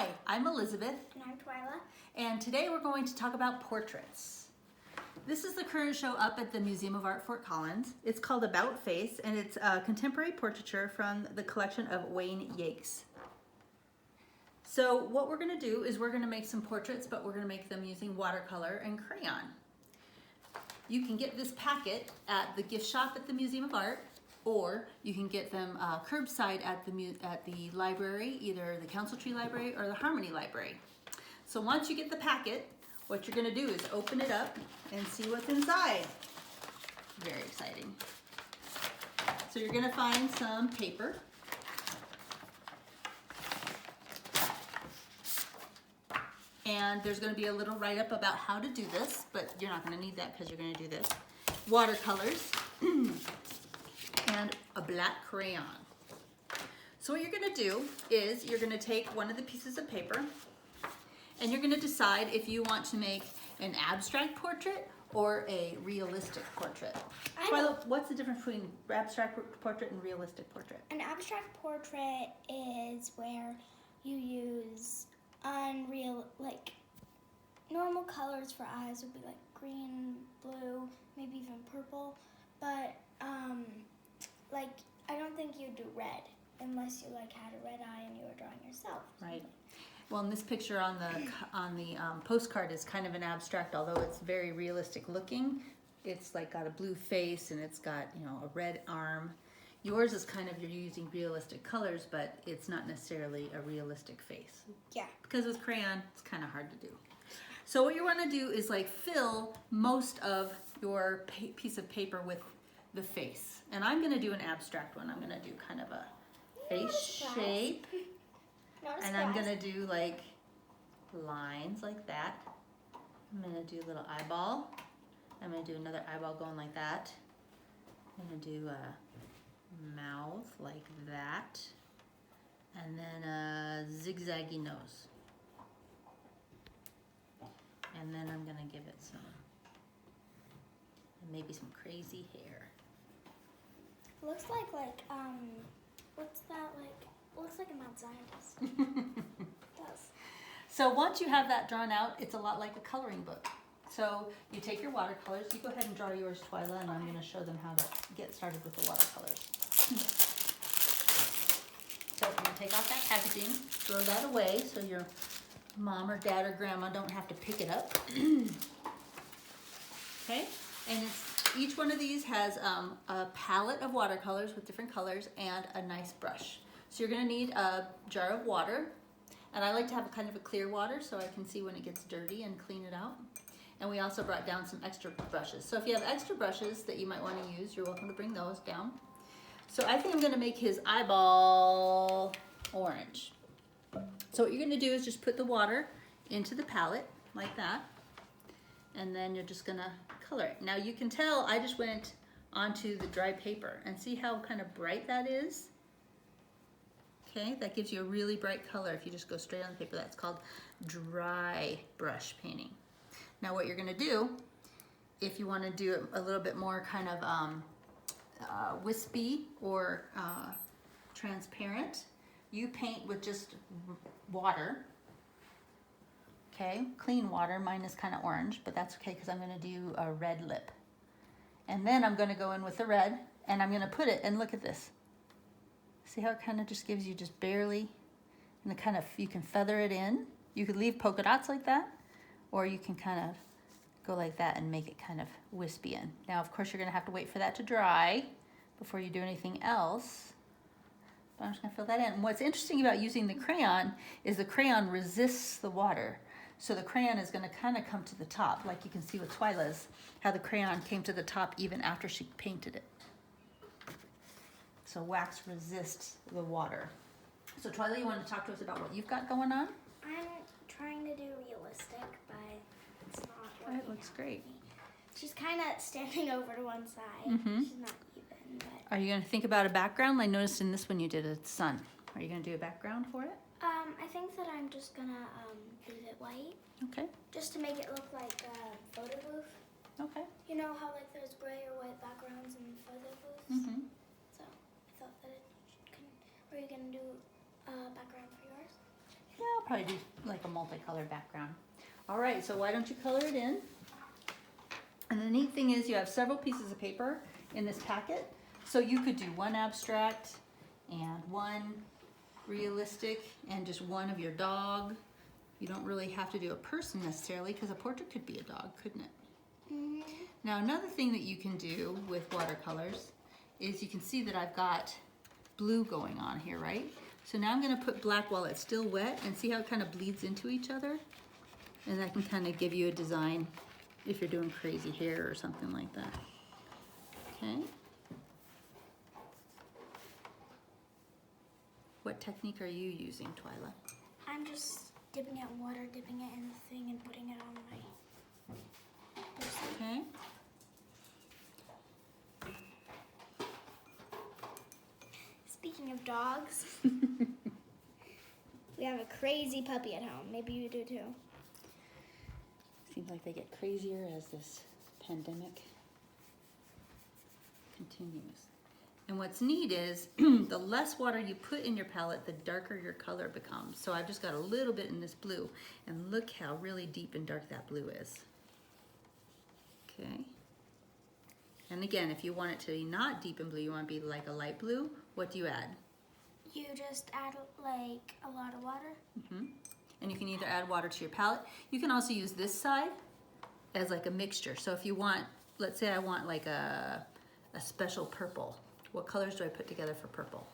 Hi, I'm Elizabeth. And I'm Twyla. And today we're going to talk about portraits. This is the current show up at the Museum of Art, Fort Collins. It's called About Face, and it's a contemporary portraiture from the collection of Wayne Yakes. So what we're going to do is we're going to make some portraits, but we're going to make them using watercolor and crayon. You can get this packet at the gift shop at the Museum of Art, or you can get them curbside at the library, either the Council Tree Library or the Harmony Library. So once you get the packet, what you're going to do is open it up and see what's inside. Very exciting. So you're going to find some paper. And there's going to be a little write-up about how to do this, but you're not going to need that because you're going to do this. Watercolors. And a black crayon. So what you're going to do is you're going to take one of the pieces of paper and you're going to decide if you want to make an abstract portrait or a realistic portrait. Twyla, what's the difference between abstract portrait and realistic portrait? An abstract portrait is where you use normal colors for eyes would be like green, blue, maybe even purple, but I don't think you'd do red unless you had a red eye and you were drawing yourself. Right. Well, in this picture on the postcard is kind of an abstract, although it's very realistic looking. It's got a blue face and it's got a red arm. Yours is kind of, you're using realistic colors, but it's not necessarily a realistic face. Yeah. Because with crayon, it's kind of hard to do. So what you want to do is fill most of your piece of paper with the face. And I'm going to do an abstract one. I'm going to do kind of a face shape. And I'm going to do lines like that. I'm going to do a little eyeball. I'm going to do another eyeball going like that. I'm going to do a mouth like that. And then a zigzaggy nose. And then I'm going to give it maybe some crazy hair. Looks like what's that looks like a mad scientist. It does. So once you have that drawn out, it's a lot like a coloring book. So you take your watercolors, you go ahead and draw yours, Twyla, and I'm going to show them how to get started with the watercolors. So you're going to take off that packaging, throw that away so your mom or dad or grandma don't have to pick it up. Okay, and each one of these has a palette of watercolors with different colors and a nice brush. So you're going to need a jar of water, and I like to have kind of a clear water so I can see when it gets dirty and clean it out. And we also brought down some extra brushes. So if you have extra brushes that you might want to use, you're welcome to bring those down. So I think I'm going to make his eyeball orange. So what you're going to do is just put the water into the palette like that, and then you're just going to color it. Now you can tell I just went onto the dry paper, and see how kind of bright that is? Okay, that gives you a really bright color if you just go straight on the paper. That's called dry brush painting. Now what you're going to do, if you want to do it a little bit more kind of wispy or transparent, you paint with just water. Okay, clean water. Mine is kind of orange, but that's okay because I'm going to do a red lip. And then I'm going to go in with the red, and I'm going to put it, and look at this. See how it kind of just gives you just barely, and you can feather it in. You could leave polka dots like that, or you can kind of go like that and make it kind of wispy in. Now, of course, you're going to have to wait for that to dry before you do anything else. But I'm just going to fill that in. And what's interesting about using the crayon is the crayon resists the water. So the crayon is going to kind of come to the top, like you can see with Twyla's, how the crayon came to the top even after she painted it. So wax resists the water. So Twyla, you want to talk to us about what you've got going on? I'm trying to do realistic, but it's not working. It looks great. She's kind of standing over to one side. Mm-hmm. She's not even. But Are you going to think about a background? I noticed in this one you did a sun. Are you going to do a background for it? I think that I'm just going to leave it white. Okay. Just to make it look like a photo booth. Okay. You know how there's gray or white backgrounds in photo booths? Mm-hmm. So I thought that it could. Are you going to do a background for yours? Yeah, I'll probably do like a multicolored background. All right, so why don't you color it in? And the neat thing is you have several pieces of paper in this packet. So you could do one abstract and one realistic and just one of your dog. You don't really have to do a person necessarily because a portrait could be a dog, couldn't it? Mm-hmm. Now another thing that you can do with watercolors is you can see that I've got blue going on here, right? So now I'm going to put black while it's still wet and see how it kind of bleeds into each other. And that can kind of give you a design if you're doing crazy hair or something like that. Okay. What technique are you using, Twyla? I'm just dipping it in water, dipping it in the thing, and putting it on my person. Okay. Speaking of dogs, we have a crazy puppy at home. Maybe you do too. Seems like they get crazier as this pandemic continues. And what's neat is the less water you put in your palette, the darker your color becomes. So I've just got a little bit in this blue, and look how really deep and dark that blue is. Okay. And again, if you want it to be not deep and blue, you want to be like a light blue, what do you add? You just add like a lot of water. Mm-hmm. And you can either add water to your palette. You can also use this side as like a mixture. So if you want, let's say I want like a special purple. What colors do I put together for purple?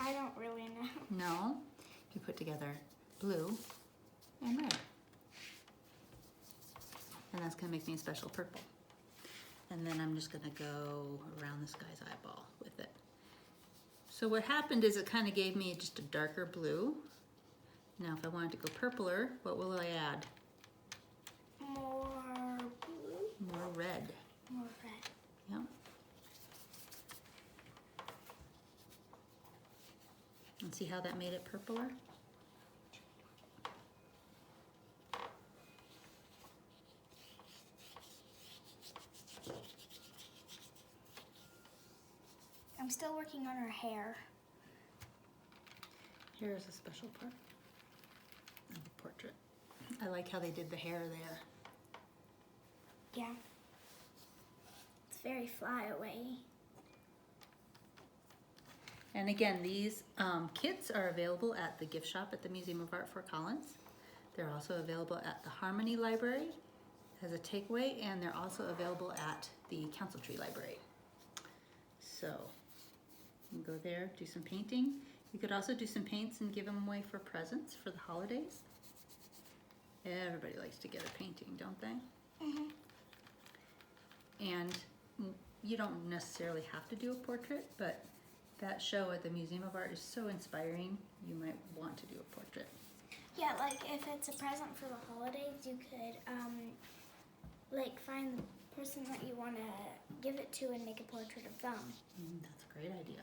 I don't really know. No? You put together blue and red. And that's gonna make me a special purple. And then I'm just gonna go around this guy's eyeball with it. So what happened is it kind of gave me just a darker blue. Now if I wanted to go purpler, what will I add? More blue? More red. More red. Yep. And see how that made it purpler? I'm still working on her hair. Here is a special part of the portrait. I like how they did the hair there. Yeah. It's very flyaway. And again, these kits are available at the gift shop at the Museum of Art Fort Collins. They're also available at the Harmony Library as a takeaway, and they're also available at the Council Tree Library. So you can go there, do some painting. You could also do some paints and give them away for presents for the holidays. Everybody likes to get a painting, don't they? Mm-hmm. And you don't necessarily have to do a portrait, but that show at the Museum of Art is so inspiring, you might want to do a portrait. Yeah, like if it's a present for the holidays, you could like find the person that you want to give it to and make a portrait of them. That's a great idea.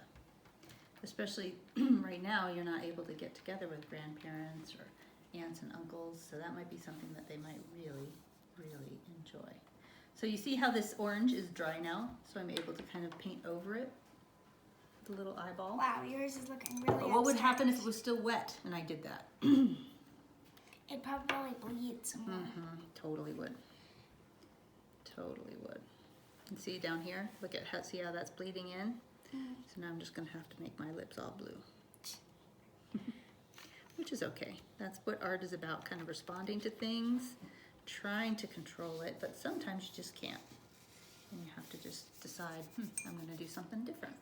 Especially right now, you're not able to get together with grandparents or aunts and uncles, so that might be something that they might really, really enjoy. So you see how this orange is dry now, so I'm able to kind of paint over it, the little eyeball. Wow, yours is looking really But what would abstract. happen if it was still wet and I did that? It'd probably bleed some more. Totally would. Totally would. And see down here, look at how, see how that's bleeding in? So now I'm just gonna have to make my lips all blue. Which is okay. That's what art is about, kind of responding to things, trying to control it, but sometimes you just can't. And you have to just decide, I'm gonna do something different.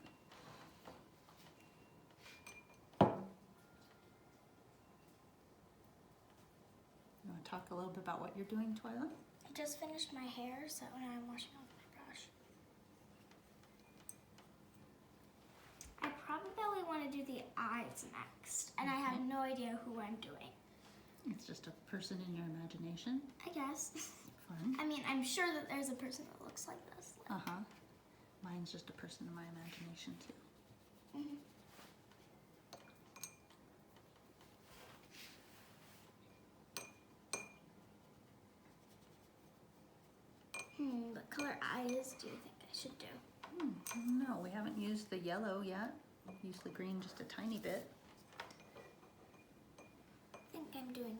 You wanna talk a little bit about what you're doing, Twyla? I just finished my hair, so now I'm washing off my brush. I probably want to do the eyes next, and I have no idea who I'm doing. It's just a person in your imagination. I guess. Fun. I mean, I'm sure that there's a person that looks like this. Uh-huh. Mine's just a person in my imagination too. What color eyes do you think I should do? I don't know. We haven't used the yellow yet. We've used the green just a tiny bit. I think I'm doing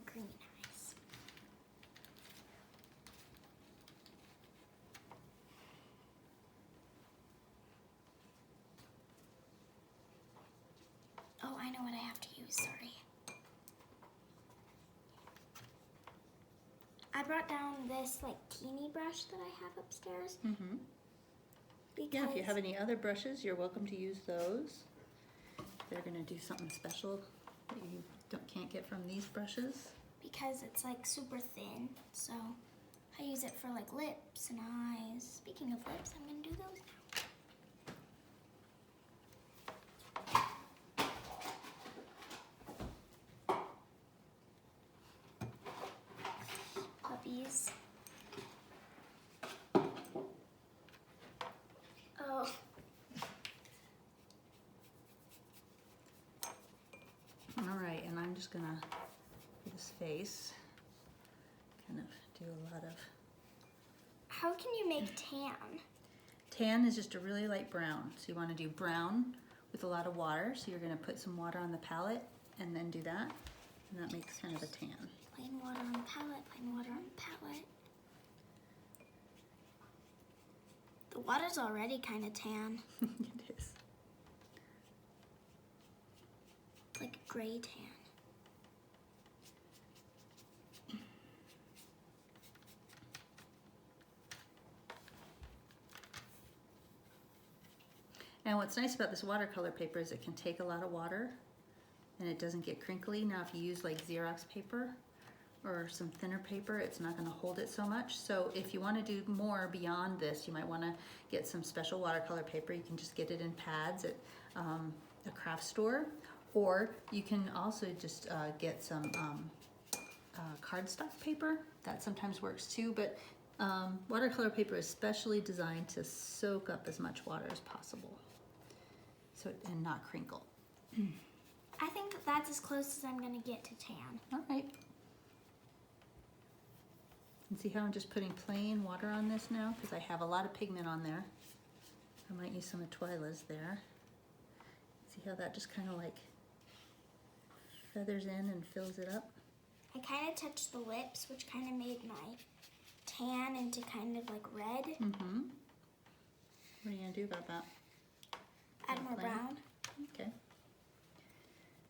I brought down this like teeny brush that I have upstairs. Mm-hmm. Because Yeah, if you have any other brushes, you're welcome to use those. They're gonna do something special that you can't get from these brushes. Because it's like super thin, so I use it for like lips and eyes. Speaking of lips, I'm gonna do those now. Puppies. Oh. All right, and I'm just gonna, for this face, kind of do a lot of... How can you make tan? Tan is just a really light brown. So you wanna do brown with a lot of water. So you're gonna put some water on the palette and then do that. And that makes kind of a tan. Plain water on the palette, plain water on the palette. The water's already kind of tan. It is. It's like a gray tan. And what's nice about this watercolor paper is it can take a lot of water and it doesn't get crinkly. Now if you use like Xerox paper or some thinner paper, it's not going to hold it so much. So if you want to do more beyond this, you might want to get some special watercolor paper. You can just get it in pads at a craft store, or you can also just get some cardstock paper. That sometimes works too, but watercolor paper is specially designed to soak up as much water as possible, and not crinkle. I think that's as close as I'm gonna get to tan. All right. And see how I'm just putting plain water on this now? Because I have a lot of pigment on there. I might use some of Twyla's there. See how that just kind of like feathers in and fills it up? I kind of touched the lips, which kind of made my tan into kind of like red. Mm-hmm. What are you gonna do about that? Add more brown. Okay.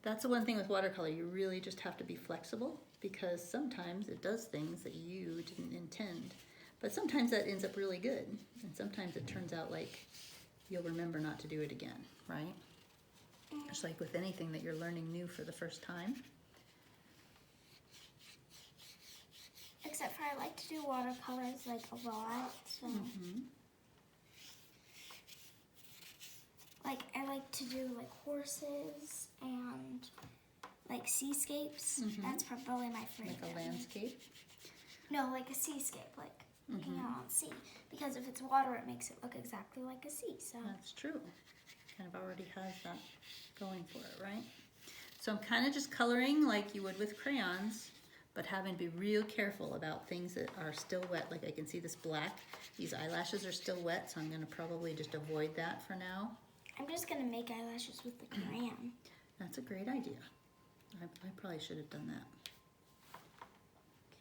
That's the one thing with watercolor, you really just have to be flexible, because sometimes it does things that you didn't intend. But sometimes that ends up really good, and sometimes it turns out like you'll remember not to do it again, right? Just like with anything that you're learning new for the first time. Except for I like to do watercolors like a lot, so. Like I like to do like horses and like seascapes. That's probably my favorite. Like a landscape? No, like a seascape, like looking out on the sea. Because if it's water, it makes it look exactly like a sea. So That's true. Kind of already has that going for it, right? So I'm kind of just coloring like you would with crayons, but having to be real careful about things that are still wet. Like I can see this black. These eyelashes are still wet, so I'm going to probably just avoid that for now. I'm just gonna make eyelashes with the crayon. That's a great idea. I probably should have done that.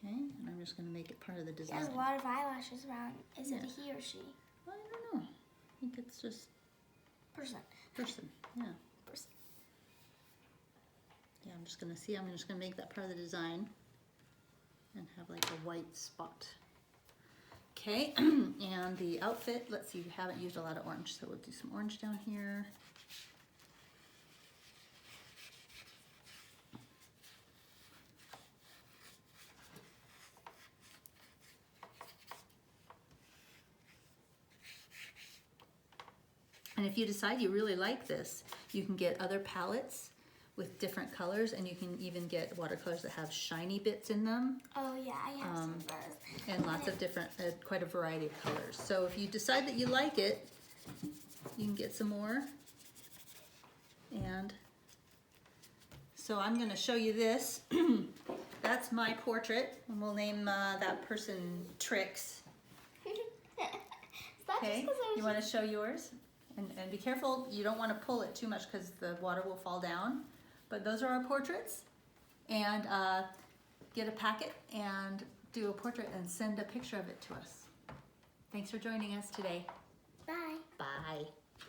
Okay, and I'm just going to make it part of the He design. has a lot of eyelashes around. Is it Yeah. a he or she? I don't know. I think it's just Person. person. Yeah. Person. Yeah, I'm just going to make that part of the design and have like a white spot. Okay, and the outfit, let's see, we haven't used a lot of orange, so we'll do some orange down here. And if you decide you really like this, you can get other palettes with different colors, and you can even get watercolors that have shiny bits in them. Oh yeah, I have some of those. And lots of different, quite a variety of colors. So if you decide that you like it, you can get some more. And so I'm going to show you this. That's my portrait, and we'll name that person Trix. Okay, you want to show yours? And be careful, you don't want to pull it too much because the water will fall down. But those are our portraits. And get a packet and do a portrait and send a picture of it to us. Thanks for joining us today. Bye. Bye.